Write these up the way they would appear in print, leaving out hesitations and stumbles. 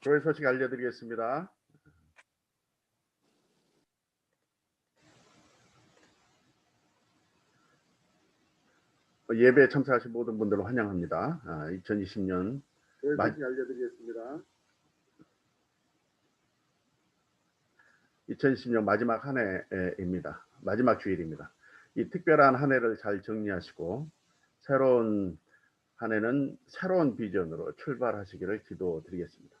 교회 소식 알려드리겠습니다. 예배에 참석하신 모든 분들을 환영합니다. 2020년 교회 소식 알려드리겠습니다. 2020년 마지막 한 해입니다. 마지막 주일입니다. 이 특별한 한 해를 잘 정리하시고 새로운 한 해는 새로운 비전으로 출발하시기를 기도드리겠습니다.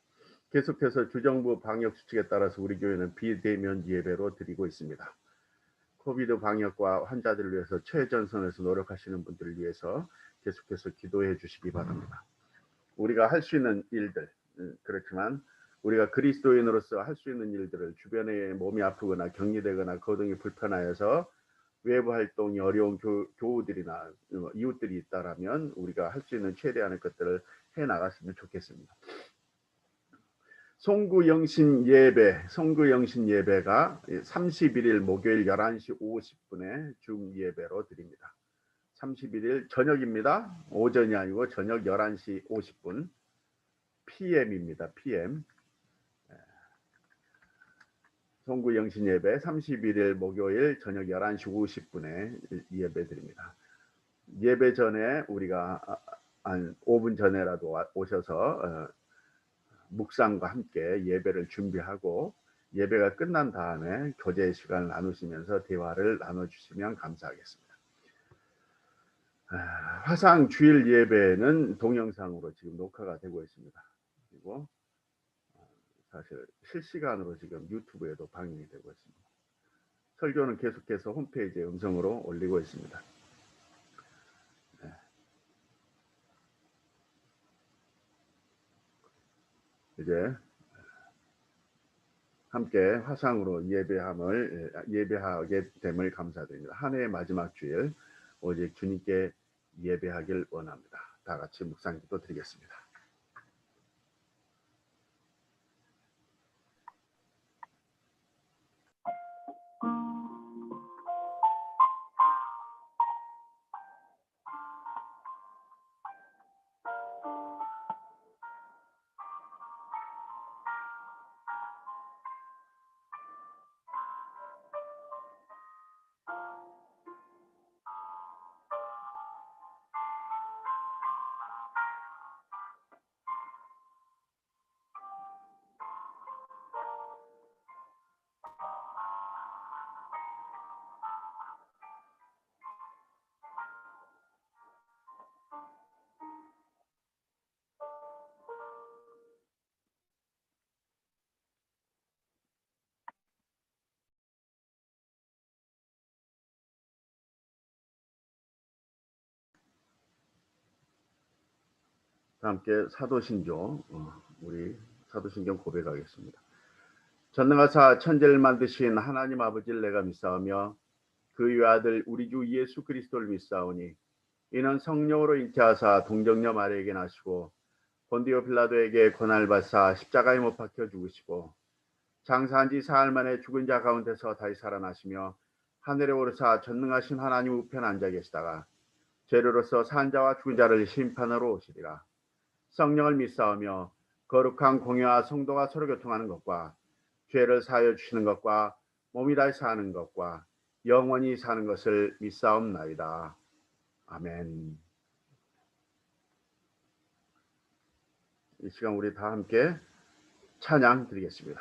계속해서 주정부 방역 수칙에 따라서 우리 교회는 비대면 예배로 드리고 있습니다. 코비드 방역과 환자들을 위해서 최전선에서 노력하시는 분들을 위해서 계속해서 기도해 주시기 바랍니다. 우리가 할 수 있는 일들, 그렇지만 우리가 그리스도인으로서 할 수 있는 일들을 주변에 몸이 아프거나 격리되거나 거동이 불편하여서 외부 활동이 어려운 교우들이나 이웃들이 있다라면 우리가 할 수 있는 최대한의 것들을 해 나갔으면 좋겠습니다. 송구영신 예배가 31일 목요일 11시 50분에 줌 예배로 드립니다. 31일 저녁입니다. 오전이 아니고 저녁 11시 50분 PM입니다. PM. 송구영신 예배 31일 목요일 저녁 11시 50분에 예배 드립니다. 예배 전에 우리가 한 5분 전에라도 오셔서 묵상과 함께 예배를 준비하고 예배가 끝난 다음에 교제 시간을 나누시면서 대화를 나눠주시면 감사하겠습니다. 화상 주일 예배는 동영상으로 지금 녹화가 되고 있습니다. 그리고 사실 실시간으로 지금 유튜브에도 방영이 되고 있습니다. 설교는 계속해서 홈페이지에 음성으로 올리고 있습니다. 이제 함께 화상으로 예배하게 됨을 감사드립니다. 한 해의 마지막 주일 오직 주님께 예배하길 원합니다. 다 같이 묵상기도 드리겠습니다. 함께 사도신경 우리 사도신경 고백하겠습니다. 전능하사 천지를 만드신 하나님 아버지를 내가 믿사오며 그 외아들 우리 주 예수 그리스도를 믿사오니 이는 성령으로 잉태하사 동정녀 마리아에게 나시고 본디오 빌라도에게 고난을 받사 십자가에 못 박혀 죽으시고 장사한 지 사흘 만에 죽은 자 가운데서 다시 살아나시며 하늘에 오르사 전능하신 하나님 우편 앉아 계시다가 죄로서 산 자와 죽은 자를 심판하러 오시리라. 성령을 믿사오며 거룩한 공회와 성도가 서로 교통하는 것과 죄를 사하여 주시는 것과 몸이 다시 사는 것과 영원히 사는 것을 믿사옵나이다. 아멘. 이 시간 우리 다 함께 찬양 드리겠습니다.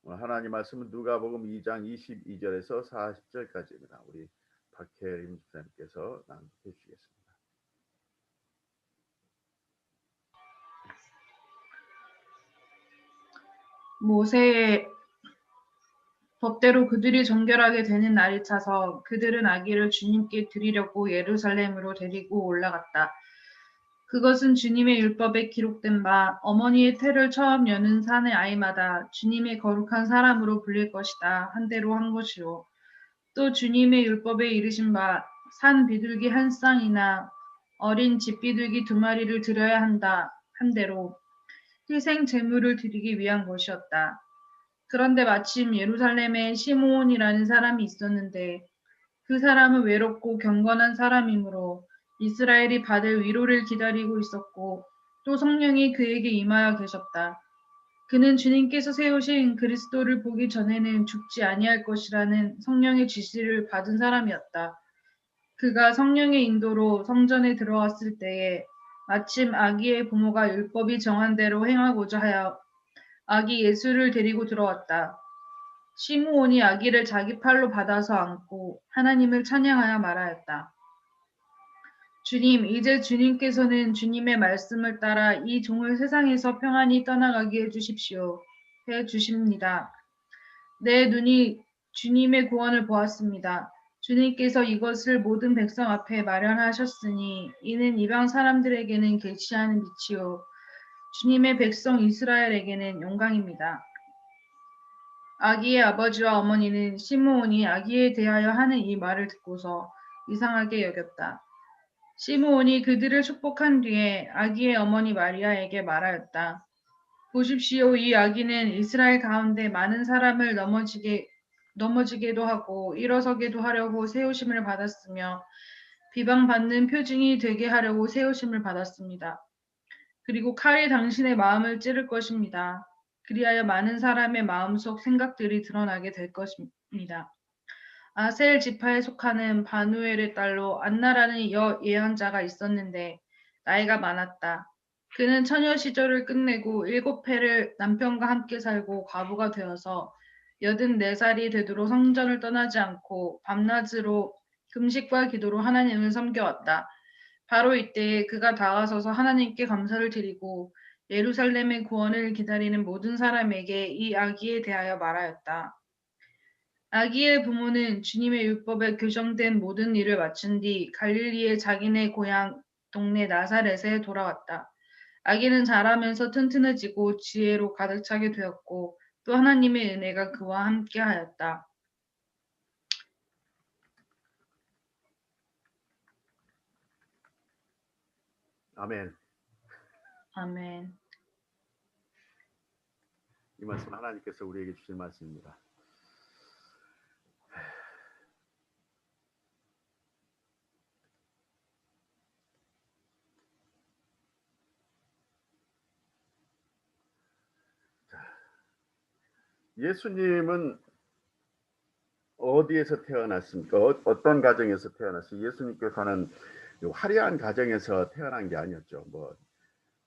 하나님 말씀은 누가복음 2장 22절에서 40절까지입니다. 우리 박혜림 집사님께서 낭독해 주시겠습니다. 모세의 법대로 그들이 정결하게 되는 날이 차서 그들은 아기를 주님께 드리려고 예루살렘으로 데리고 올라갔다. 그것은 주님의 율법에 기록된 바 어머니의 태를 처음 여는 산의 아이마다 주님의 거룩한 사람으로 불릴 것이다 한 대로 한 것이요. 또 주님의 율법에 이르신 바 산 비둘기 한 쌍이나 어린 집 비둘기 2마리를 드려야 한다 한 대로 희생 제물을 드리기 위한 것이었다. 그런데 마침 예루살렘에 시므온이라는 사람이 있었는데 그 사람은 외롭고 경건한 사람이므로 이스라엘이 받을 위로를 기다리고 있었고 또 성령이 그에게 임하여 계셨다. 그는 주님께서 세우신 그리스도를 보기 전에는 죽지 아니할 것이라는 성령의 지시를 받은 사람이었다. 그가 성령의 인도로 성전에 들어왔을 때에 마침 아기의 부모가 율법이 정한 대로 행하고자 하여 아기 예수를 데리고 들어왔다. 시므온이 아기를 자기 팔로 받아서 안고 하나님을 찬양하여 말하였다. 주님, 이제 주님께서는 주님의 말씀을 따라 이 종을 세상에서 평안히 떠나가게 해주십시오. 해주십니다. 내 눈이 주님의 구원을 보았습니다. 주님께서 이것을 모든 백성 앞에 마련하셨으니 이는 이방 사람들에게는 계시하는 빛이요. 주님의 백성 이스라엘에게는 영광입니다. 아기의 아버지와 어머니는 시므온이 아기에 대하여 하는 이 말을 듣고서 이상하게 여겼다. 시므온이 그들을 축복한 뒤에 아기의 어머니 마리아에게 말하였다. 보십시오, 이 아기는 이스라엘 가운데 많은 사람을 넘어지게도 하고 일어서게도 하려고 세우심을 받았으며 비방받는 표징이 되게 하려고 세우심을 받았습니다. 그리고 칼이 당신의 마음을 찌를 것입니다. 그리하여 많은 사람의 마음속 생각들이 드러나게 될 것입니다. 아셀 지파에 속하는 바누엘의 딸로 안나라는 여 예언자가 있었는데 나이가 많았다. 그는 처녀 시절을 끝내고 7해를 남편과 함께 살고 과부가 되어서 84살이 되도록 성전을 떠나지 않고 밤낮으로 금식과 기도로 하나님을 섬겨왔다. 바로 이때에 그가 다가서서 하나님께 감사를 드리고 예루살렘의 구원을 기다리는 모든 사람에게 이 아기에 대하여 말하였다. 아기의 부모는 주님의 율법에 규정된 모든 일을 마친 뒤 갈릴리의 자기네 고향 동네 나사렛에 돌아왔다. 아기는 자라면서 튼튼해지고 지혜로 가득 차게 되었고 또 하나님의 은혜가 그와 함께 하였다. 아멘. 아멘. 이 말씀 하나님께서 우리에게 주신 말씀입니다. 예수님은 어디에서 태어났습니까? 어떤 가정에서 태어났어요? 예수님께서는 화려한 가정에서 태어난 게 아니었죠. 뭐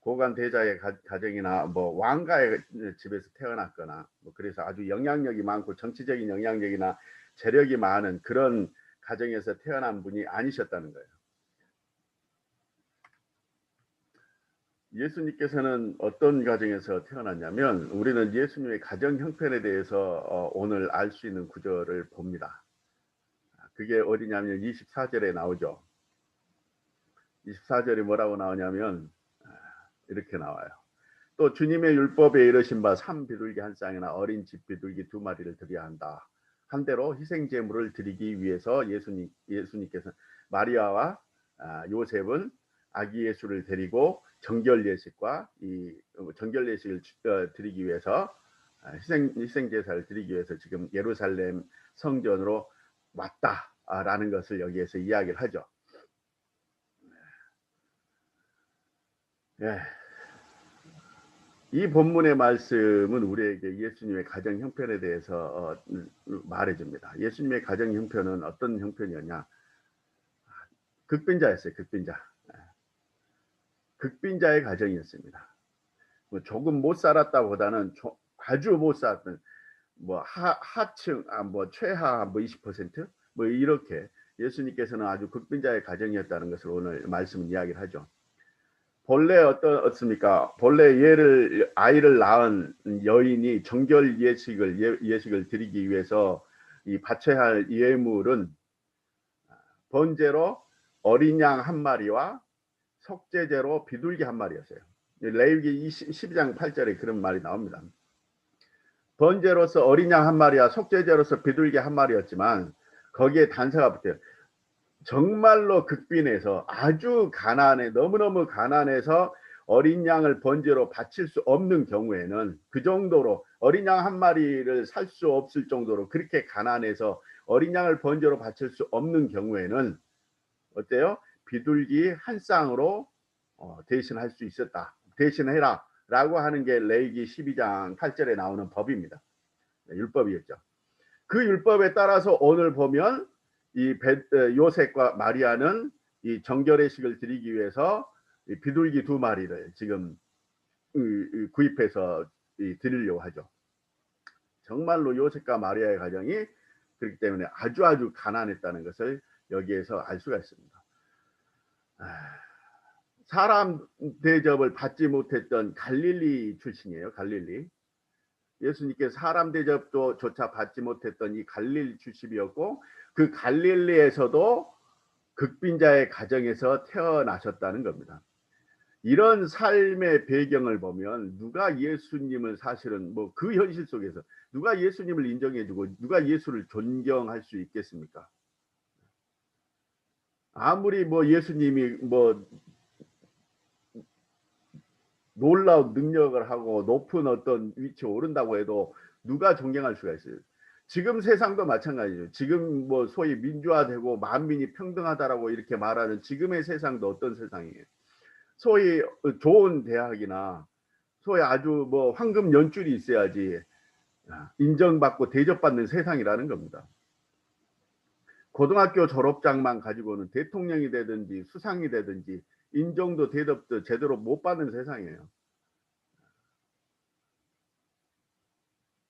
고관 대자의 가정이나 뭐 왕가의 집에서 태어났거나 뭐 그래서 아주 영향력이 많고 정치적인 영향력이나 재력이 많은 그런 가정에서 태어난 분이 아니셨다는 거예요. 예수님께서는 어떤 가정에서 태어났냐면 우리는 예수님의 가정 형편에 대해서 오늘 알 수 있는 구절을 봅니다. 그게 어디냐면 24절에 나오죠. 24절이 뭐라고 나오냐면 이렇게 나와요. 또 주님의 율법에 이르신 바 산 비둘기 한 쌍이나 어린 집 비둘기 2마리를 드려야 한다. 한 대로 희생 제물을 드리기 위해서 예수님께서 마리아와 요셉은 아기 예수를 데리고 정결 예식과 이 정결 예식을 드리기 위해서 희생 제사를 드리기 위해서 지금 예루살렘 성전으로 왔다라는 것을 여기에서 이야기를 하죠. 예. 이 본문의 말씀은 우리에게 예수님의 가정 형편에 대해서 말해줍니다. 예수님의 가정 형편은 어떤 형편이었냐? 극빈자였어요. 극빈자의 가정이었습니다. 조금 못 살았다보다는 아주 못 살았던 뭐 하층 뭐 최하 뭐 20% 뭐 이렇게 예수님께서는 아주 극빈자의 가정이었다는 것을 오늘 말씀은 이야기를 하죠. 본래 어떻습니까? 본래 아이를 낳은 여인이 정결 예식을 드리기 위해서 이 바쳐야 할 예물은 번제로 어린 양 한 마리와 속죄제로 비둘기 한 마리였어요. 레위기 12장 8절에 그런 말이 나옵니다. 번제로서 어린 양 한 마리와 속죄제로서 비둘기 한 마리였지만 거기에 단서가 붙어요. 정말로 극빈해서 아주 가난해, 너무너무 가난해서 어린 양을 번제로 바칠 수 없는 경우에는, 그 정도로 어린 양 한 마리를 살 수 없을 정도로 그렇게 가난해서 어린 양을 번제로 바칠 수 없는 경우에는 어때요? 비둘기 한 쌍으로 대신할 수 있었다. 대신해라 라고 하는 게 레위기 12장 8절에 나오는 법입니다. 율법이었죠. 그 율법에 따라서 오늘 보면 이 요셉과 마리아는 이 정결의식을 드리기 위해서 이 비둘기 2마리를 지금 구입해서 드리려고 하죠. 정말로 요셉과 마리아의 가정이 그렇기 때문에 아주 가난했다는 것을 여기에서 알 수가 있습니다. 사람 대접을 받지 못했던 갈릴리 출신이에요. 갈릴리. 예수님께서 사람 대접조차 받지 못했던 이 갈릴리 출신이었고, 그 갈릴리에서도 극빈자의 가정에서 태어나셨다는 겁니다. 이런 삶의 배경을 보면 누가 예수님을 사실은 뭐 그 현실 속에서 누가 예수님을 인정해주고 누가 예수를 존경할 수 있겠습니까? 아무리 뭐 예수님이 뭐 놀라운 능력을 하고 높은 어떤 위치에 오른다고 해도 누가 존경할 수가 있어요? 지금 세상도 마찬가지죠. 지금 뭐 소위 민주화되고 만민이 평등하다라고 이렇게 말하는 지금의 세상도 어떤 세상이에요? 소위 좋은 대학이나 소위 아주 뭐 황금 연줄이 있어야지 인정받고 대접받는 세상이라는 겁니다. 고등학교 졸업장만 가지고는 대통령이 되든지 수상이 되든지 인정도 대접도 제대로 못 받는 세상이에요.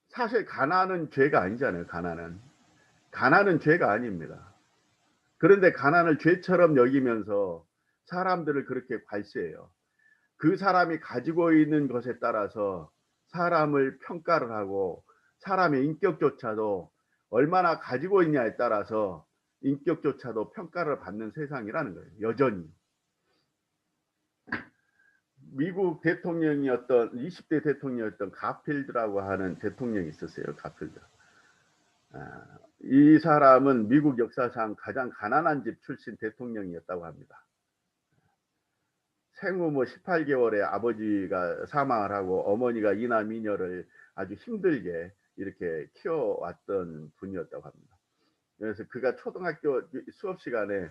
사실 가난은 죄가 아니잖아요. 가난은 죄가 아닙니다. 그런데 가난을 죄처럼 여기면서 사람들을 그렇게 괄시해요. 그 사람이 가지고 있는 것에 따라서 사람을 평가를 하고 사람의 인격조차도 얼마나 가지고 있냐에 따라서 인격조차도 평가를 받는 세상이라는 거예요. 여전히. 미국 대통령이었던 20대 대통령이었던 가필드라고 하는 대통령이 있었어요. 가필드. 이 사람은 미국 역사상 가장 가난한 집 출신 대통령이었다고 합니다. 생후 뭐 18개월에 아버지가 사망을 하고 어머니가 이남 이녀를 아주 힘들게 이렇게 키워왔던 분이었다고 합니다. 그래서 그가 초등학교 수업 시간에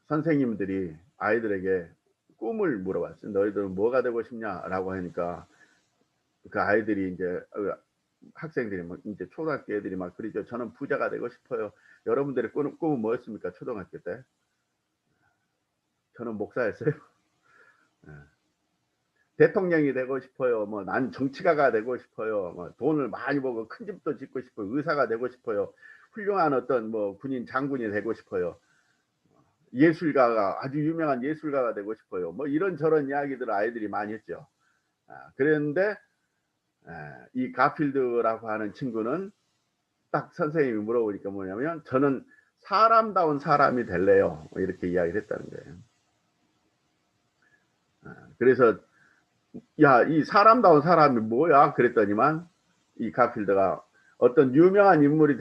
선생님들이 아이들에게 꿈을 물어봤어요. 너희들은 뭐가 되고 싶냐라고 하니까 그 아이들이 이제 학생들이 막 이제 초등학교 애들이 막 그러죠. 저는 부자가 되고 싶어요. 여러분들의 꿈은 뭐였습니까? 초등학교 때? 저는 목사였어요. 대통령이 되고 싶어요. 뭐 난 정치가가 되고 싶어요. 뭐 돈을 많이 벌고 큰 집도 짓고 싶어요. 의사가 되고 싶어요. 훌륭한 어떤 뭐 군인 장군이 되고 싶어요. 예술가가 아주 유명한 예술가가 되고 싶어요. 뭐 이런저런 이야기들을 아이들이 많이 했죠. 그랬는데 이 가필드라고 하는 친구는 딱 선생님이 물어보니까 뭐냐면 저는 사람다운 사람이 될래요. 이렇게 이야기를 했다는 거예요. 그래서 야, 이 사람다운 사람이 뭐야? 그랬더니만 이 가필드가 어떤 유명한 인물이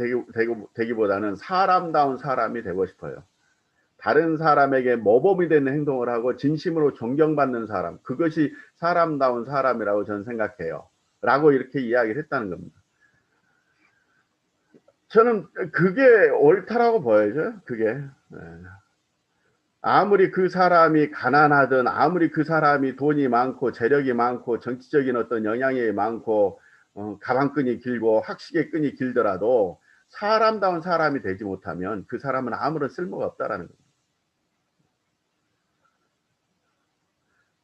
되기보다는 사람다운 사람이 되고 싶어요. 다른 사람에게 모범이 되는 행동을 하고 진심으로 존경받는 사람, 그것이 사람다운 사람이라고 저는 생각해요. 라고 이렇게 이야기를 했다는 겁니다. 저는 그게 옳다라고 보여요. 그게. 아무리 그 사람이 가난하든 아무리 그 사람이 돈이 많고 재력이 많고 정치적인 어떤 영향이 많고 가방끈이 길고 학식의 끈이 길더라도 사람다운 사람이 되지 못하면 그 사람은 아무런 쓸모가 없다라는 겁니다.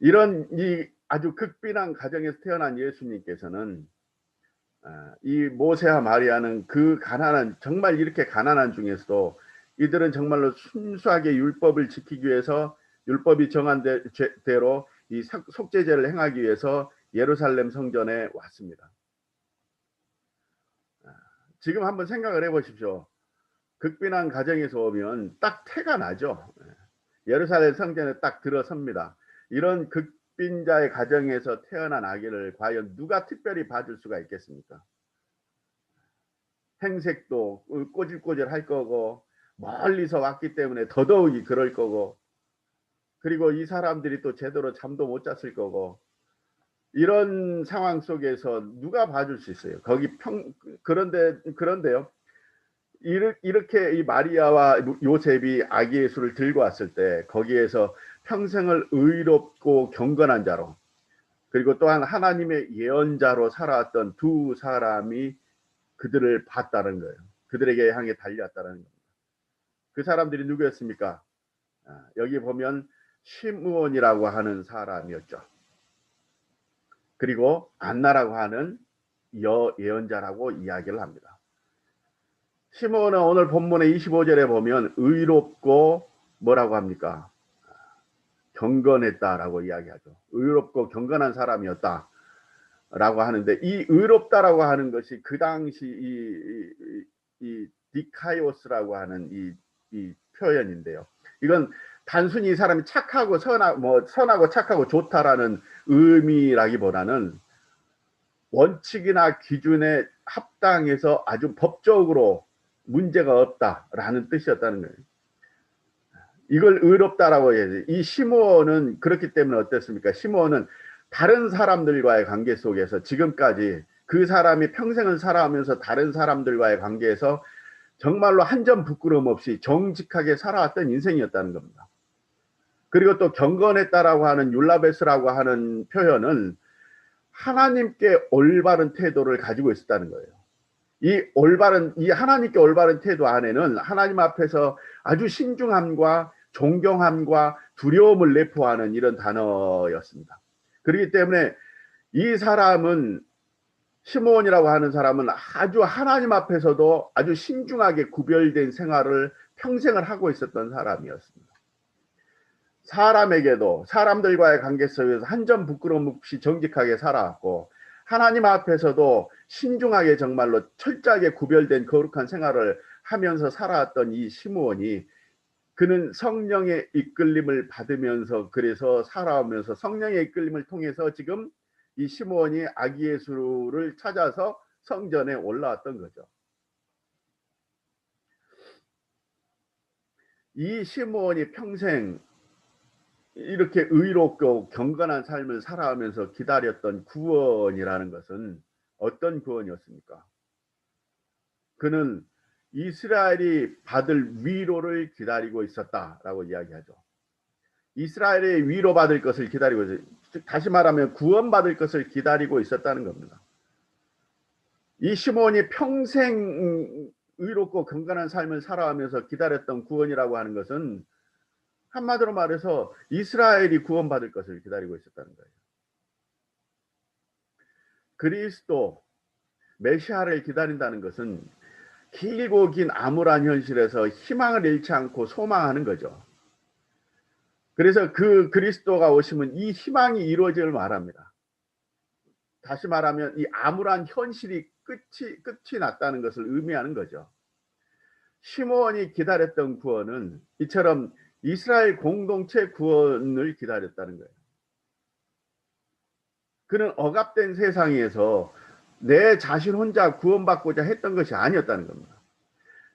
이런 이 아주 극빈한 가정에서 태어난 예수님께서는 이 모세와 마리아는 그 가난한, 정말 이렇게 가난한 중에서도 이들은 정말로 순수하게 율법을 지키기 위해서, 율법이 정한 대로 이 속죄제를 행하기 위해서 예루살렘 성전에 왔습니다. 지금 한번 생각을 해보십시오. 극빈한 가정에서 오면 딱 태가 나죠. 예루살렘 성전에 딱 들어섭니다. 이런 극빈자의 가정에서 태어난 아기를 과연 누가 특별히 봐줄 수가 있겠습니까? 행색도 꼬질꼬질 할 거고, 멀리서 왔기 때문에 더더욱이 그럴 거고, 그리고 이 사람들이 또 제대로 잠도 못 잤을 거고, 이런 상황 속에서 누가 봐줄 수 있어요? 그런데요. 이렇게 이 마리아와 요셉이 아기 예수를 들고 왔을 때 거기에서 평생을 의롭고 경건한 자로, 그리고 또한 하나님의 예언자로 살아왔던 두 사람이 그들을 봤다는 거예요. 그들에게 향해 달려왔다는 겁니다. 그 사람들이 누구였습니까? 여기 보면 시므온이라고 하는 사람이었죠. 그리고 안나라고 하는 예언자라고 이야기를 합니다. 시므온은 오늘 본문의 25절에 보면 의롭고 뭐라고 합니까? 경건했다라고 이야기하죠. 의롭고 경건한 사람이었다라고 하는데, 이 의롭다라고 하는 것이 그 당시 이 디카이오스라고 하는 이 표현인데요. 이건 단순히 이 사람이 착하고 선하고 착하고 좋다라는 의미라기보다는 원칙이나 기준에 합당해서 아주 법적으로 문제가 없다라는 뜻이었다는 거예요. 이걸 의롭다라고 해야지. 이 시므온은 그렇기 때문에 어땠습니까? 시므온은 다른 사람들과의 관계 속에서 지금까지 그 사람이 평생을 살아오면서 다른 사람들과의 관계에서 정말로 한 점 부끄러움 없이 정직하게 살아왔던 인생이었다는 겁니다. 그리고 또 경건했다라고 하는 율라베스라고 하는 표현은 하나님께 올바른 태도를 가지고 있었다는 거예요. 이 하나님께 올바른 태도 안에는 하나님 앞에서 아주 신중함과 존경함과 두려움을 내포하는 이런 단어였습니다. 그렇기 때문에 이 사람은, 시므온이라고 하는 사람은 아주 하나님 앞에서도 아주 신중하게 구별된 생활을 평생을 하고 있었던 사람이었습니다. 사람에게도, 사람들과의 관계 속에서 한 점 부끄러움 없이 정직하게 살아왔고, 하나님 앞에서도 신중하게 정말로 철저하게 구별된 거룩한 생활을 하면서 살아왔던 이 시므온이, 그는 성령의 이끌림을 받으면서 그래서 살아오면서 성령의 이끌림을 통해서 지금 이 시므온이 아기 예수를 찾아서 성전에 올라왔던 거죠. 이 시므온이 평생 이렇게 의롭고 경건한 삶을 살아가면서 기다렸던 구원이라는 것은 어떤 구원이었습니까? 그는 이스라엘이 받을 위로를 기다리고 있었다라고 이야기하죠. 이스라엘이 위로받을 것을 기다리고 있어요. 다시 말하면 구원받을 것을 기다리고 있었다는 겁니다. 이 시므온이 평생 의롭고 경건한 삶을 살아가면서 기다렸던 구원이라고 하는 것은 한마디로 말해서 이스라엘이 구원받을 것을 기다리고 있었다는 거예요. 그리스도 메시아를 기다린다는 것은 길고 긴 암울한 현실에서 희망을 잃지 않고 소망하는 거죠. 그래서 그 그리스도가 오시면 이 희망이 이루어질 말합니다. 다시 말하면 이 암울한 현실이 끝이 났다는 것을 의미하는 거죠. 시므온이 기다렸던 구원은 이처럼 이스라엘 공동체 구원을 기다렸다는 거예요. 그는 억압된 세상에서 내 자신 혼자 구원받고자 했던 것이 아니었다는 겁니다.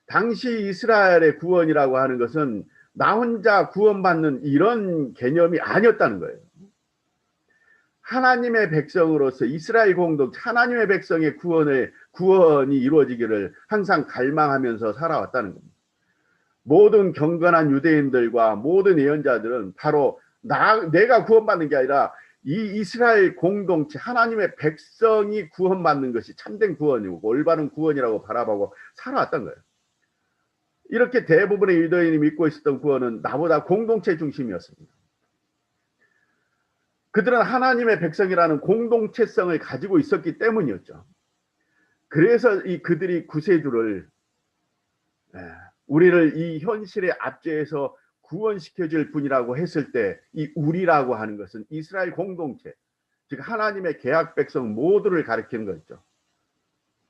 당시 이스라엘의 구원이라고 하는 것은 나 혼자 구원받는 이런 개념이 아니었다는 거예요. 하나님의 백성으로서 이스라엘 공동체, 하나님의 백성의 구원이 이루어지기를 항상 갈망하면서 살아왔다는 겁니다. 모든 경건한 유대인들과 모든 예언자들은 바로 내가 구원받는 게 아니라 이 이스라엘 공동체, 하나님의 백성이 구원받는 것이 참된 구원이고 올바른 구원이라고 바라보고 살아왔던 거예요. 이렇게 대부분의 유대인이 믿고 있었던 구원은 나보다 공동체 중심이었습니다. 그들은 하나님의 백성이라는 공동체성을 가지고 있었기 때문이었죠. 그래서 그들이 구세주를 우리를 이 현실의 압제에서 구원시켜 줄 분이라고 했을 때 이 우리라고 하는 것은 이스라엘 공동체, 즉 하나님의 계약 백성 모두를 가리키는 거죠.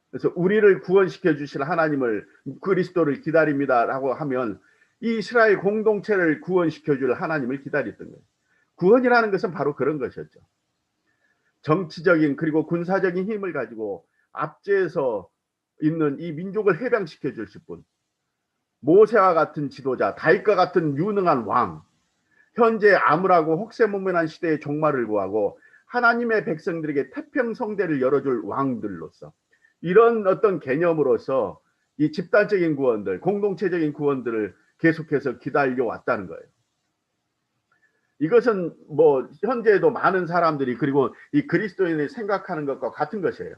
그래서 우리를 구원시켜 주실 하나님을, 그리스도를 기다립니다라고 하면 이 이스라엘 공동체를 구원시켜 줄 하나님을 기다렸던 거예요. 구원이라는 것은 바로 그런 것이었죠. 정치적인 그리고 군사적인 힘을 가지고 압제해서 있는 이 민족을 해방시켜 주실 분, 모세와 같은 지도자, 다윗과 같은 유능한 왕, 현재 암울하고 혹세무민한 시대의 종말을 구하고 하나님의 백성들에게 태평성대를 열어줄 왕들로서, 이런 어떤 개념으로서 이 집단적인 구원들, 공동체적인 구원들을 계속해서 기다려왔다는 거예요. 이것은 뭐 현재에도 많은 사람들이, 그리고 이 그리스도인이 생각하는 것과 같은 것이에요.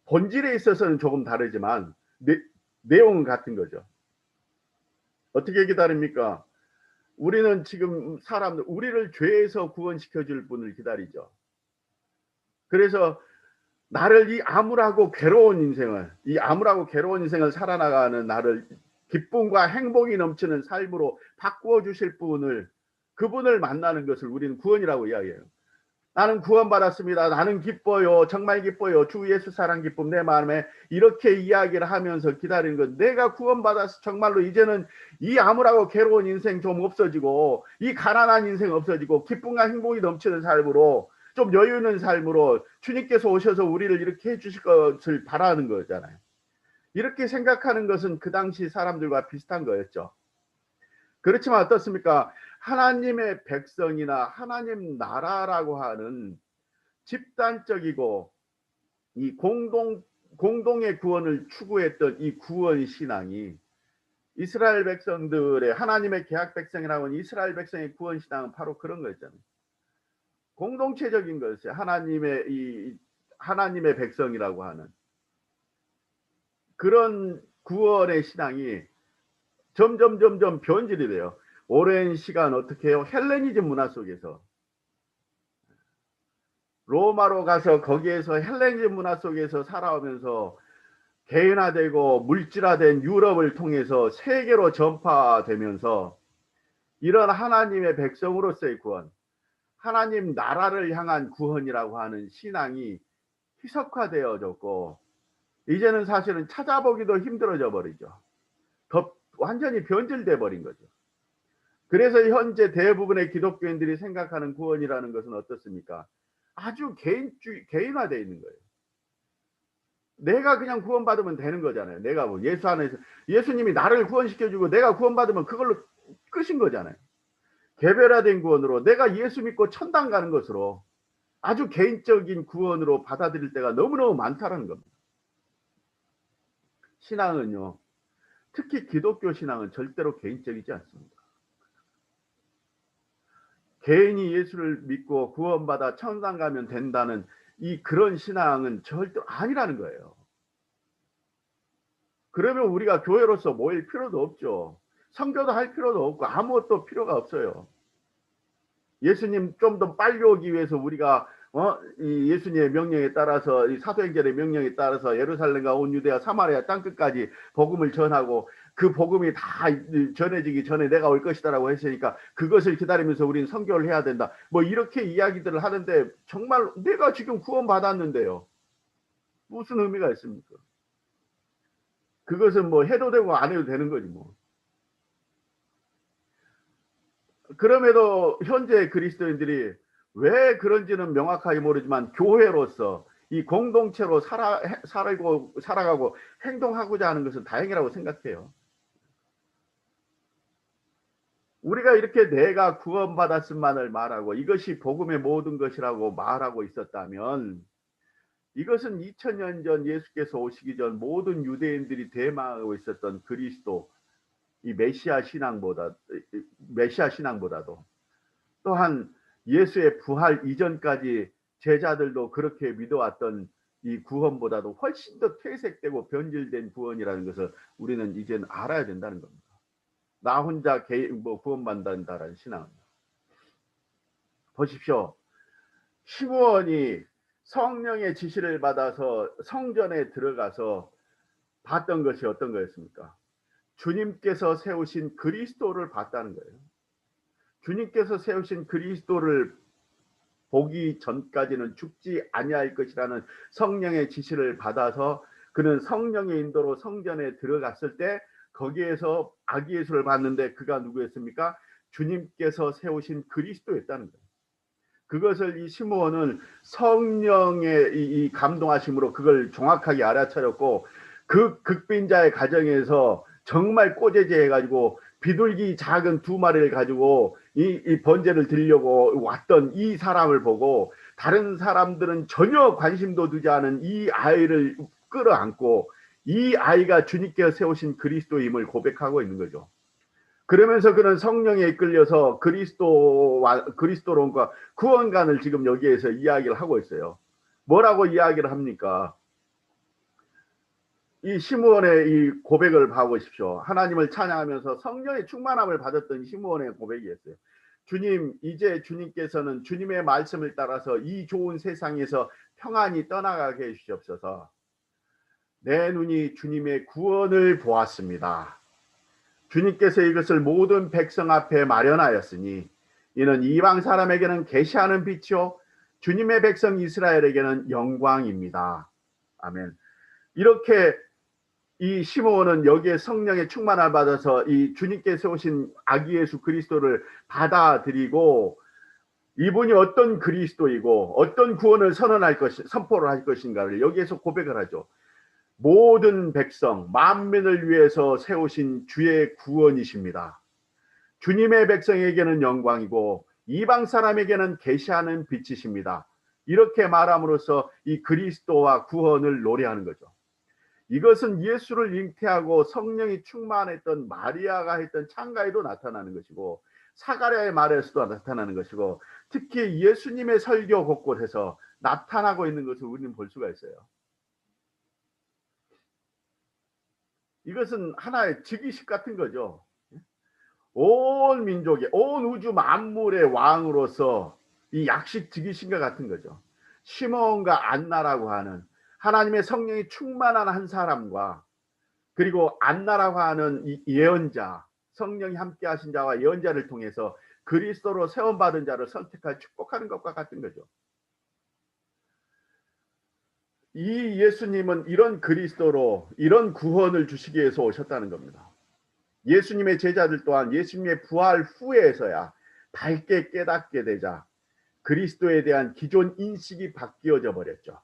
본질에 있어서는 조금 다르지만 내용은 같은 거죠. 어떻게 기다립니까? 우리는 지금 사람들, 우리를 죄에서 구원시켜 줄 분을 기다리죠. 그래서 나를 이 암울하고 괴로운 인생을 살아나가는 나를 기쁨과 행복이 넘치는 삶으로 바꾸어 주실 분을, 그분을 만나는 것을 우리는 구원이라고 이야기해요. 나는 구원받았습니다. 나는 기뻐요. 정말 기뻐요. 주 예수 사랑 기쁨 내 마음에, 이렇게 이야기를 하면서 기다리는 것. 내가 구원받아서 정말로 이제는 이 암울하고 괴로운 인생 좀 없어지고, 이 가난한 인생 없어지고, 기쁨과 행복이 넘치는 삶으로, 좀 여유 있는 삶으로 주님께서 오셔서 우리를 이렇게 해주실 것을 바라는 거잖아요. 이렇게 생각하는 것은 그 당시 사람들과 비슷한 거였죠. 그렇지만 어떻습니까? 하나님의 백성이나 하나님 나라라고 하는 집단적이고 이 공동의 구원을 추구했던 이 구원 신앙이, 이스라엘 백성들의, 하나님의 계약 백성이라고 하는 이스라엘 백성의 구원 신앙은 바로 그런 거였잖아요. 공동체적인 것이에요. 하나님의 백성이라고 하는 그런 구원의 신앙이 점점 변질이 돼요. 오랜 시간 어떻게 해요? 헬레니즘 문화 속에서, 로마로 가서 거기에서 헬레니즘 문화 속에서 살아오면서 개인화되고 물질화된 유럽을 통해서 세계로 전파되면서 이런 하나님의 백성으로서의 구원, 하나님 나라를 향한 구원이라고 하는 신앙이 희석화되어졌고, 이제는 사실은 찾아보기도 힘들어져 버리죠. 더 완전히 변질돼 버린 거죠. 그래서 현재 대부분의 기독교인들이 생각하는 구원이라는 것은 어떻습니까? 아주 개인화되어 있는 거예요. 내가 그냥 구원받으면 되는 거잖아요. 내가 뭐 예수 안에서, 예수님이 나를 구원시켜주고 내가 구원받으면 그걸로 끝인 거잖아요. 개별화된 구원으로, 내가 예수 믿고 천당 가는 것으로, 아주 개인적인 구원으로 받아들일 때가 너무너무 많다는 겁니다. 신앙은요, 특히 기독교 신앙은 절대로 개인적이지 않습니다. 개인이 예수를 믿고 구원받아 천당 가면 된다는 그런 신앙은 절대로 아니라는 거예요. 그러면 우리가 교회로서 모일 필요도 없죠. 선교도 할 필요도 없고 아무것도 필요가 없어요. 예수님 좀 더 빨리 오기 위해서 우리가 이 예수님의 명령에 따라서, 이 사도행전의 명령에 따라서 예루살렘과 온 유대와 사마리아 땅끝까지 복음을 전하고, 그 복음이 다 전해지기 전에 내가 올 것이다라고 했으니까 그것을 기다리면서 우리는 선교를 해야 된다. 뭐 이렇게 이야기들을 하는데, 정말 내가 지금 구원받았는데요, 무슨 의미가 있습니까? 그것은 뭐 해도 되고 안 해도 되는 거지 뭐. 그럼에도 현재 그리스도인들이 왜 그런지는 명확하게 모르지만 교회로서 이 공동체로 살아가고 행동하고자 하는 것은 다행이라고 생각해요. 우리가 이렇게 내가 구원받았음만을 말하고 이것이 복음의 모든 것이라고 말하고 있었다면, 이것은 2000년 전 예수께서 오시기 전 모든 유대인들이 대망하고 있었던 그리스도, 이 메시아 신앙보다도, 또한 예수의 부활 이전까지 제자들도 그렇게 믿어왔던 이 구원보다도 훨씬 더 퇴색되고 변질된 구원이라는 것을 우리는 이제는 알아야 된다는 겁니다. 나 혼자 구원받는다라는 신앙은. 보십시오. 시므온이 성령의 지시를 받아서 성전에 들어가서 봤던 것이 어떤 거였습니까? 주님께서 세우신 그리스도를 봤다는 거예요. 주님께서 세우신 그리스도를 보기 전까지는 죽지 아니할 것이라는 성령의 지시를 받아서 그는 성령의 인도로 성전에 들어갔을 때 거기에서 아기 예수를 봤는데 그가 누구였습니까? 주님께서 세우신 그리스도였다는 거예요. 그것을 이 시므온은 성령의 이 감동하심으로 그걸 정확하게 알아차렸고 그 극빈자의 가정에서 정말 꼬재재 해가지고 비둘기 작은 2마리를 가지고 이 번제를 드리려고 왔던 이 사람을 보고 다른 사람들은 전혀 관심도 두지 않은 이 아이를 끌어안고 이 아이가 주님께서 세우신 그리스도임을 고백하고 있는 거죠. 그러면서 그는 성령에 이끌려서 그리스도론과 구원관을 지금 여기에서 이야기를 하고 있어요. 뭐라고 이야기를 합니까? 이 시므온의 이 고백을 봐보십시오. 하나님을 찬양하면서 성령의 충만함을 받았던 시므온의 고백이었어요. 주님, 이제 주님께서는 주님의 말씀을 따라서 이 좋은 세상에서 평안히 떠나가게 해주시옵소서. 내 눈이 주님의 구원을 보았습니다. 주님께서 이것을 모든 백성 앞에 마련하였으니 이는 이방 사람에게는 계시하는 빛이요 주님의 백성 이스라엘에게는 영광입니다. 아멘. 이렇게 이 시므온은 여기에 성령의 충만함을 받아서 이 주님께서 오신 아기 예수 그리스도를 받아들이고 이분이 어떤 그리스도이고 어떤 구원을 선포를 할 것인가를 여기에서 고백을 하죠. 모든 백성, 만민을 위해서 세우신 주의 구원이십니다. 주님의 백성에게는 영광이고 이방 사람에게는 계시하는 빛이십니다. 이렇게 말함으로써 이 그리스도와 구원을 노래하는 거죠. 이것은 예수를 잉태하고 성령이 충만했던 마리아가 했던 창가에도 나타나는 것이고 사가랴의 말에서도 나타나는 것이고 특히 예수님의 설교 곳곳에서 나타나고 있는 것을 우리는 볼 수가 있어요. 이것은 하나의 즉위식 같은 거죠. 온 민족의 온 우주 만물의 왕으로서 이 약식 즉위식과 같은 거죠. 시므온과 안나라고 하는 하나님의 성령이 충만한 한 사람과 그리고 안나라고 하는 이 예언자, 성령이 함께 하신 자와 예언자를 통해서 그리스도로 세움받은 자를 선택할 축복하는 것과 같은 거죠. 이 예수님은 이런 그리스도로 이런 구원을 주시기 위해서 오셨다는 겁니다. 예수님의 제자들 또한 예수님의 부활 후에서야 밝게 깨닫게 되자 그리스도에 대한 기존 인식이 바뀌어져 버렸죠.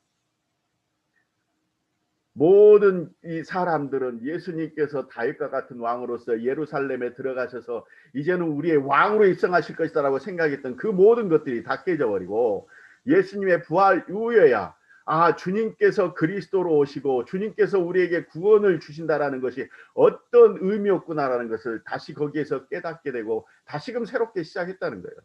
모든 이 사람들은 예수님께서 다윗과 같은 왕으로서 예루살렘에 들어가셔서 이제는 우리의 왕으로 입성하실 것이다라고 생각했던 그 모든 것들이 다 깨져버리고 예수님의 부활 이후에야 주님께서 그리스도로 오시고 주님께서 우리에게 구원을 주신다라는 것이 어떤 의미였구나라는 것을 다시 거기에서 깨닫게 되고 다시금 새롭게 시작했다는 거예요.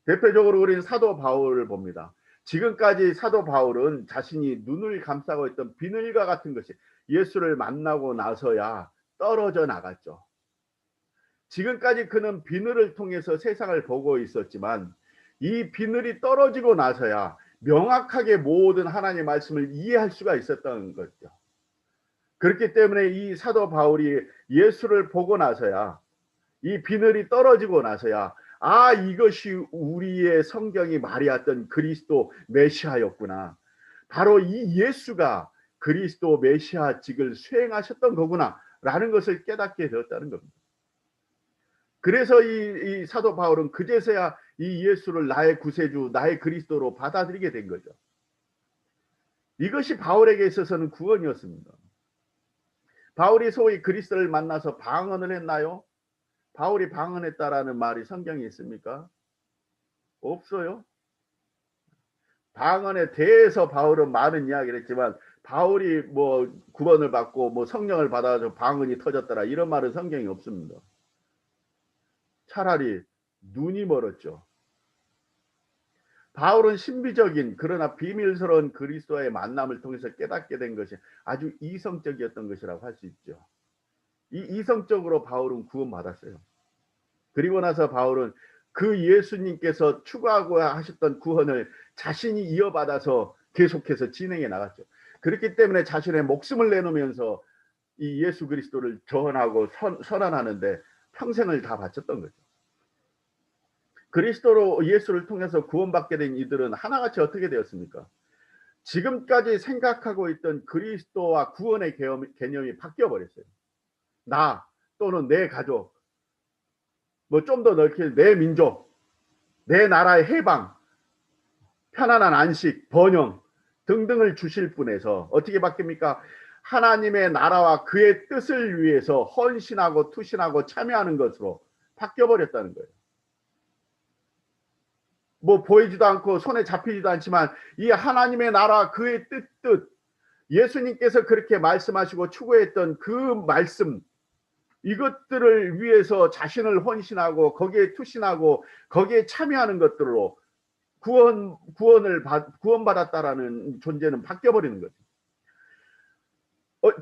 대표적으로 우리는 사도 바울을 봅니다. 지금까지 사도 바울은 자신이 눈을 감싸고 있던 비늘과 같은 것이 예수를 만나고 나서야 떨어져 나갔죠. 지금까지 그는 비늘을 통해서 세상을 보고 있었지만 이 비늘이 떨어지고 나서야 명확하게 모든 하나님의 말씀을 이해할 수가 있었던 거죠. 그렇기 때문에 이 사도 바울이 예수를 보고 나서야 이 비늘이 떨어지고 나서야 이것이 우리의 성경이 말해왔던 그리스도 메시아였구나. 바로 이 예수가 그리스도 메시아직을 수행하셨던 거구나 라는 것을 깨닫게 되었다는 겁니다. 그래서 이 사도 바울은 그제서야 이 예수를 나의 구세주, 나의 그리스도로 받아들이게 된 거죠. 이것이 바울에게 있어서는 구원이었습니다. 바울이 소위 그리스도를 만나서 방언을 했나요? 바울이 방언했다라는 말이 성경에 있습니까? 없어요. 방언에 대해서 바울은 많은 이야기를 했지만 바울이 뭐 구원을 받고 뭐 성령을 받아서 방언이 터졌더라 이런 말은 성경에 없습니다. 차라리 눈이 멀었죠. 바울은 신비적인 그러나 비밀스러운 그리스도와의 만남을 통해서 깨닫게 된 것이 아주 이성적이었던 것이라고 할 수 있죠. 이 이성적으로 바울은 구원받았어요. 그리고 나서 바울은 그 예수님께서 추구하고 하셨던 구원을 자신이 이어받아서 계속해서 진행해 나갔죠. 그렇기 때문에 자신의 목숨을 내놓으면서 이 예수 그리스도를 전하고 선언하는데 평생을 다 바쳤던 거죠. 그리스도로 예수를 통해서 구원받게 된 이들은 하나같이 어떻게 되었습니까? 지금까지 생각하고 있던 그리스도와 구원의 개념이 바뀌어 버렸어요. 나 또는 내 가족, 뭐 좀 더 넓게 내 민족, 내 나라의 해방, 편안한 안식, 번영 등등을 주실 분에서 어떻게 바뀝니까? 하나님의 나라와 그의 뜻을 위해서 헌신하고 투신하고 참여하는 것으로 바뀌어 버렸다는 거예요. 뭐 보이지도 않고 손에 잡히지도 않지만 이 하나님의 나라 그의 뜻 예수님께서 그렇게 말씀하시고 추구했던 그 말씀 이것들을 위해서 자신을 헌신하고 거기에 투신하고 거기에 참여하는 것들로 구원받았다라는 존재는 바뀌어버리는 거죠.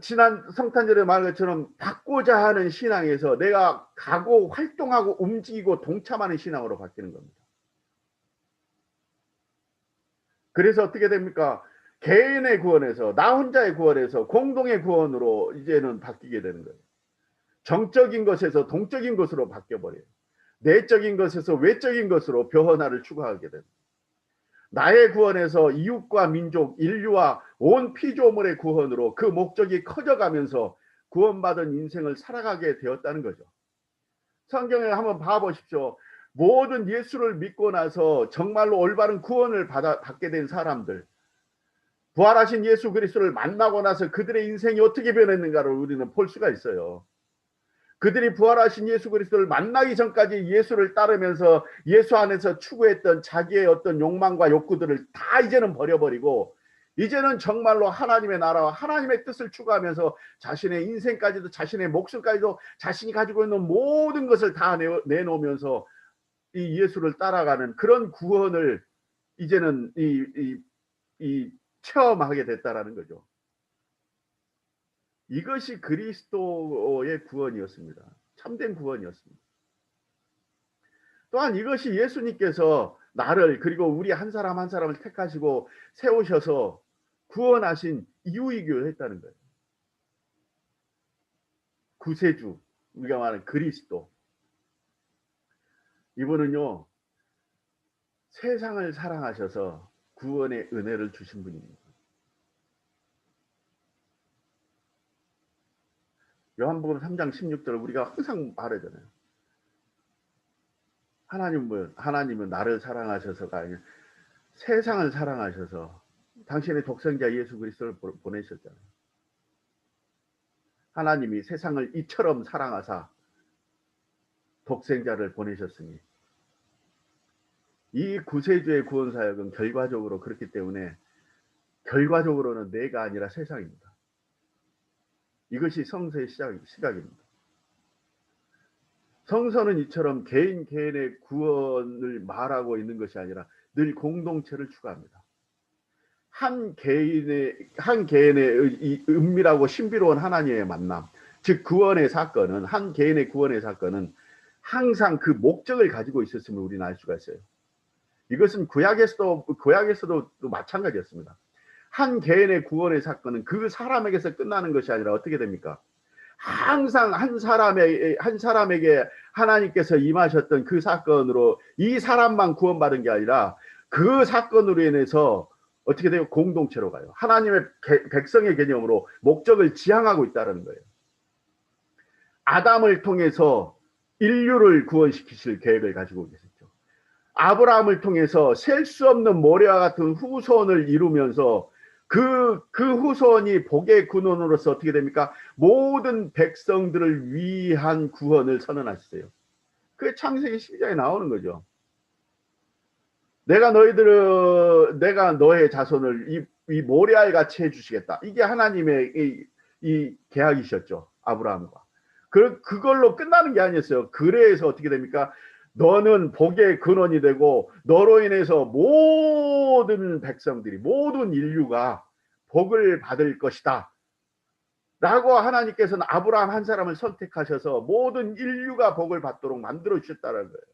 지난 성탄절에 말한 것처럼 받고자 하는 신앙에서 내가 가고 활동하고 움직이고 동참하는 신앙으로 바뀌는 겁니다. 그래서 어떻게 됩니까? 개인의 구원에서 나 혼자의 구원에서 공동의 구원으로 이제는 바뀌게 되는 거예요. 정적인 것에서 동적인 것으로 바뀌어버려요. 내적인 것에서 외적인 것으로 변화를 추구하게 됩니다. 나의 구원에서 이웃과 민족, 인류와 온 피조물의 구원으로 그 목적이 커져가면서 구원받은 인생을 살아가게 되었다는 거죠. 성경을 한번 봐보십시오. 모든 예수를 믿고 나서 정말로 올바른 구원을 받게 된 사람들, 부활하신 예수 그리스도를 만나고 나서 그들의 인생이 어떻게 변했는가를 우리는 볼 수가 있어요. 그들이 부활하신 예수 그리스도를 만나기 전까지 예수를 따르면서 예수 안에서 추구했던 자기의 어떤 욕망과 욕구들을 다 이제는 버려버리고 이제는 정말로 하나님의 나라와 하나님의 뜻을 추구하면서 자신의 인생까지도 자신의 목숨까지도 자신이 가지고 있는 모든 것을 다 내놓으면서 이 예수를 따라가는 그런 구원을 이제는 체험하게 됐다라는 거죠. 이것이 그리스도의 구원이었습니다. 참된 구원이었습니다. 또한 이것이 예수님께서 나를 그리고 우리 한 사람 한 사람을 택하시고 세우셔서 구원하신 이유이기도 했다는 거예요. 구세주, 우리가 말하는 그리스도. 이분은요, 세상을 사랑하셔서 구원의 은혜를 주신 분입니다. 요한복음 3장 16절을 우리가 항상 말하잖아요. 하나님은 나를 사랑하셔서가 아니라 세상을 사랑하셔서 당신의 독생자 예수 그리스도를 보내셨잖아요. 하나님이 세상을 이처럼 사랑하사 독생자를 보내셨으니 이 구세주의 구원 사역은 결과적으로 그렇기 때문에 결과적으로는 내가 아니라 세상입니다. 이것이 성서의 시각입니다. 성서는 이처럼 개인의 구원을 말하고 있는 것이 아니라 늘 공동체를 추구합니다. 한 개인의 이 은밀하고 신비로운 하나님의 만남, 즉 구원의 사건은 한 개인의 구원의 사건은 항상 그 목적을 가지고 있었음을 우리는 알 수가 있어요. 이것은 구약에서도 마찬가지였습니다. 한 개인의 구원의 사건은 그 사람에게서 끝나는 것이 아니라 어떻게 됩니까? 항상 한 사람에게 하나님께서 임하셨던 그 사건으로 이 사람만 구원받은 게 아니라 그 사건으로 인해서 어떻게 돼요? 공동체로 가요. 하나님의 백성의 개념으로 목적을 지향하고 있다는 거예요. 아담을 통해서 인류를 구원시키실 계획을 가지고 계셨죠. 아브라함을 통해서 셀 수 없는 모래와 같은 후손을 이루면서 그 후손이 복의 근원으로서 어떻게 됩니까? 모든 백성들을 위한 구원을 선언하셨어요. 그게 창세기 12장에 나오는 거죠. 내가 너의 자손을 이 모래알 같이 해주시겠다. 이게 하나님의 이 계약이셨죠. 아브라함과. 그걸로 끝나는 게 아니었어요. 그래서 어떻게 됩니까? 너는 복의 근원이 되고 너로 인해서 모든 백성들이 모든 인류가 복을 받을 것이다 라고 하나님께서는 아브라함 한 사람을 선택하셔서 모든 인류가 복을 받도록 만들어 주셨다는 거예요.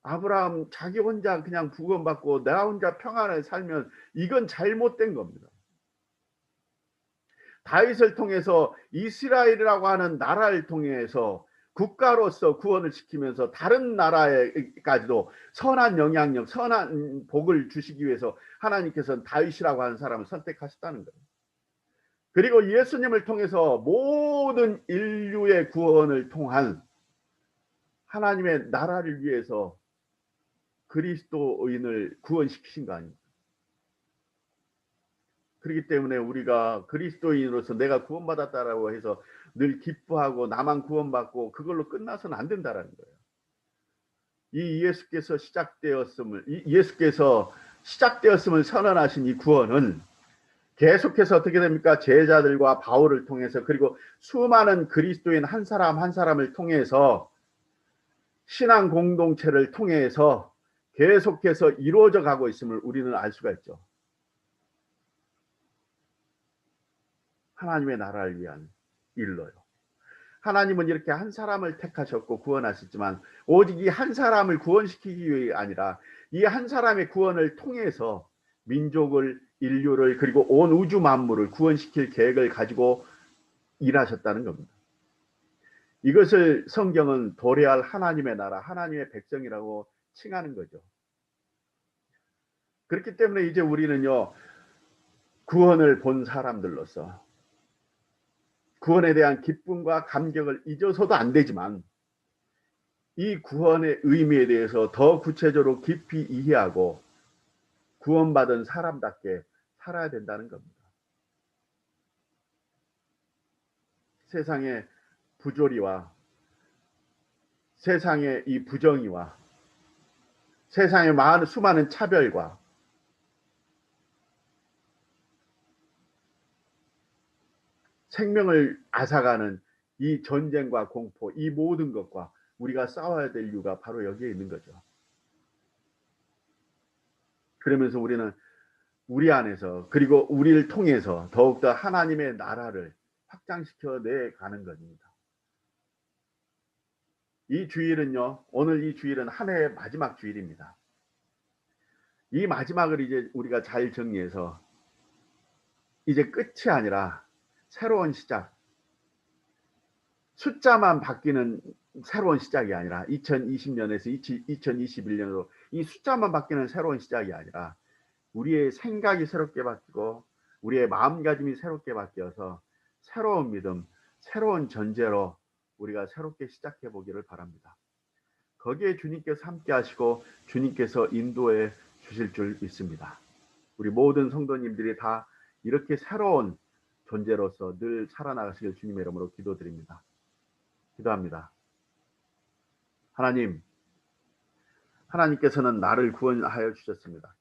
아브라함 자기 혼자 그냥 구원받고 내가 혼자 평안을 살면 이건 잘못된 겁니다. 다윗을 통해서 이스라엘이라고 하는 나라를 통해서 국가로서 구원을 시키면서 다른 나라에까지도 선한 영향력, 선한 복을 주시기 위해서 하나님께서는 다윗이라고 하는 사람을 선택하셨다는 거예요. 그리고 예수님을 통해서 모든 인류의 구원을 통한 하나님의 나라를 위해서 그리스도인을 구원시키신 거 아닙니까? 그렇기 때문에 우리가 그리스도인으로서 내가 구원받았다라고 해서 늘 기뻐하고 나만 구원받고 그걸로 끝나서는 안 된다라는 거예요. 예수께서 시작되었음을 선언하신 이 구원은 계속해서 어떻게 됩니까? 제자들과 바울을 통해서 그리고 수많은 그리스도인 한 사람 한 사람을 통해서 신앙 공동체를 통해서 계속해서 이루어져 가고 있음을 우리는 알 수가 있죠. 하나님의 나라를 위한 일로요. 하나님은 이렇게 한 사람을 택하셨고 구원하셨지만 오직 이 한 사람을 구원시키기 위해 아니라 이 한 사람의 구원을 통해서 민족을, 인류를 그리고 온 우주 만물을 구원시킬 계획을 가지고 일하셨다는 겁니다. 이것을 성경은 도래할 하나님의 나라, 하나님의 백성이라고 칭하는 거죠. 그렇기 때문에 이제 우리는요, 구원을 본 사람들로서 구원에 대한 기쁨과 감격을 잊어서도 안 되지만 이 구원의 의미에 대해서 더 구체적으로 깊이 이해하고 구원받은 사람답게 살아야 된다는 겁니다. 세상의 부조리와 세상의 이 부정의와 세상의 수많은 차별과 생명을 앗아가는 이 전쟁과 공포, 이 모든 것과 우리가 싸워야 될 이유가 바로 여기에 있는 거죠. 그러면서 우리는 우리 안에서 그리고 우리를 통해서 더욱더 하나님의 나라를 확장시켜 내가는 것입니다. 이 주일은요, 오늘 이 주일은 한 해의 마지막 주일입니다. 이 마지막을 이제 우리가 잘 정리해서 이제 끝이 아니라 새로운 시작, 숫자만 바뀌는 새로운 시작이 아니라 2020년에서 2021년으로 이 숫자만 바뀌는 새로운 시작이 아니라 우리의 생각이 새롭게 바뀌고 우리의 마음가짐이 새롭게 바뀌어서 새로운 믿음, 새로운 전제로 우리가 새롭게 시작해 보기를 바랍니다. 거기에 주님께서 함께 하시고 주님께서 인도해 주실 줄 믿습니다. 우리 모든 성도님들이 다 이렇게 새로운 존재로서 늘 살아나가시길 주님의 이름으로 기도드립니다. 기도합니다. 하나님, 하나님께서는 나를 구원하여 주셨습니다.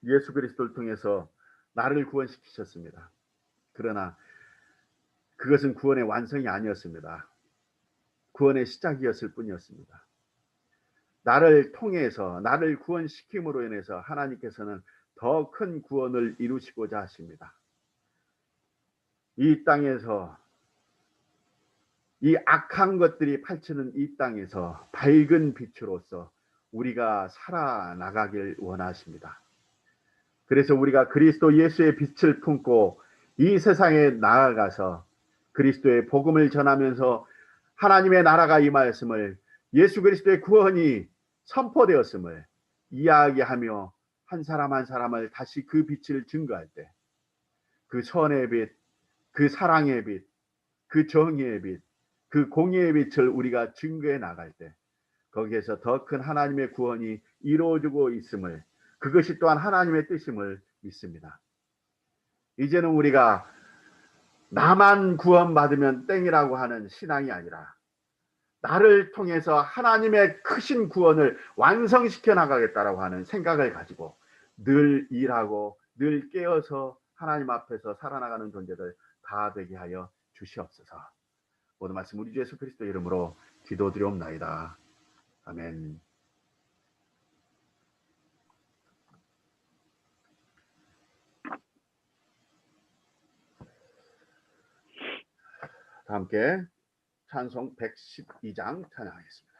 예수 그리스도를 통해서 나를 구원시키셨습니다. 그러나 그것은 구원의 완성이 아니었습니다. 구원의 시작이었을 뿐이었습니다. 나를 통해서 나를 구원시킴으로 인해서 하나님께서는 더 큰 구원을 이루시고자 하십니다. 이 땅에서 이 악한 것들이 펼치는 이 땅에서 밝은 빛으로서 우리가 살아나가길 원하십니다. 그래서 우리가 그리스도 예수의 빛을 품고 이 세상에 나아가서 그리스도의 복음을 전하면서 하나님의 나라가 임하였음을, 예수 그리스도의 구원이 선포되었음을 이야기하며 한 사람 한 사람을 다시 그 빛을 증거할 때 그 선의 빛, 그 사랑의 빛, 그 정의의 빛, 그 공의의 빛을 우리가 증거해 나갈 때 거기에서 더 큰 하나님의 구원이 이루어지고 있음을, 그것이 또한 하나님의 뜻임을 믿습니다. 이제는 우리가 나만 구원받으면 땡이라고 하는 신앙이 아니라 나를 통해서 하나님의 크신 구원을 완성시켜 나가겠다라고 하는 생각을 가지고 늘 일하고 늘 깨어서 하나님 앞에서 살아나가는 존재들 다 되게 하여 주시옵소서. 모든 말씀 우리 주 예수 그리스도 이름으로 기도드리옵나이다. 아멘. 다 함께 찬송 112장 찬양하겠습니다.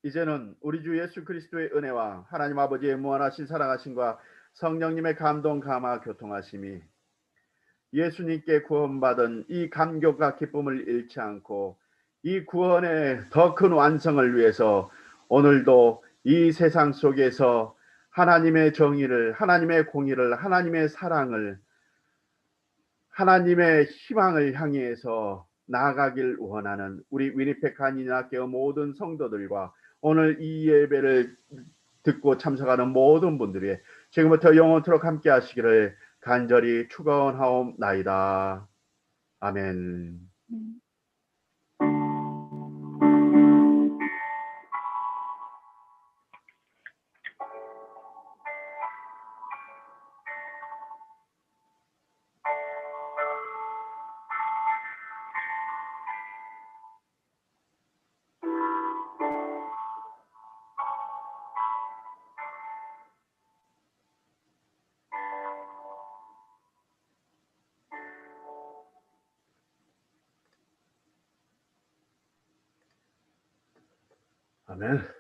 이제는 우리 주 예수 그리스도의 은혜와 하나님 아버지의 무한하신 사랑하심과 성령님의 감동 감화 교통하심이 예수님께 구원받은 이 감격과 기쁨을 잃지 않고 이 구원의 더 큰 완성을 위해서 오늘도 이 세상 속에서 하나님의 정의를, 하나님의 공의를, 하나님의 사랑을, 하나님의 희망을 향해서 나아가길 원하는 우리 위니펙 한인학교 모든 성도들과 오늘 이 예배를 듣고 참석하는 모든 분들이 지금부터 영원토록 함께 하시기를 간절히 축원하옵나이다. 아멘. 아멘.